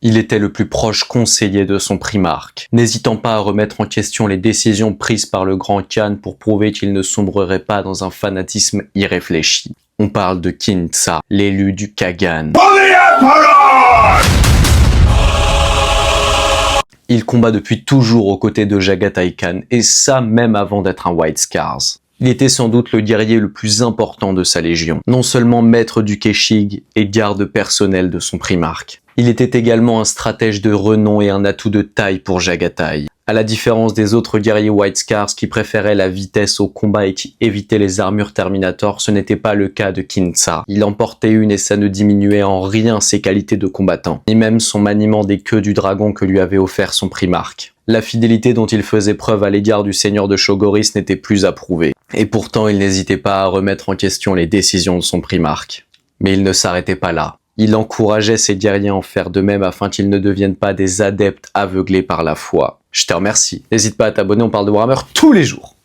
Il était le plus proche conseiller de son primarque, n'hésitant pas à remettre en question les décisions prises par le grand Khan pour prouver qu'il ne sombrerait pas dans un fanatisme irréfléchi. On parle de Kin Tsa, l'élu du Kagan. Il combat depuis toujours aux côtés de Jaghatai Khan, et ça même avant d'être un White Scars. Il était sans doute le guerrier le plus important de sa légion, non seulement maître du Keshig et garde personnel de son primarque. Il était également un stratège de renom et un atout de taille pour Jaghatai. À la différence des autres guerriers White Scars qui préféraient la vitesse au combat et qui évitaient les armures Terminator, ce n'était pas le cas de Kin Tsa. Il en portait une et ça ne diminuait en rien ses qualités de combattant, ni même son maniement des queues du dragon que lui avait offert son primarque. La fidélité dont il faisait preuve à l'égard du seigneur de Chogoris n'était plus à prouver. Et pourtant, il n'hésitait pas à remettre en question les décisions de son primarque. Mais il ne s'arrêtait pas là. Il encourageait ses guerriers à en faire de même afin qu'ils ne deviennent pas des adeptes aveuglés par la foi. Je te remercie. N'hésite pas à t'abonner, on parle de Warhammer tous les jours.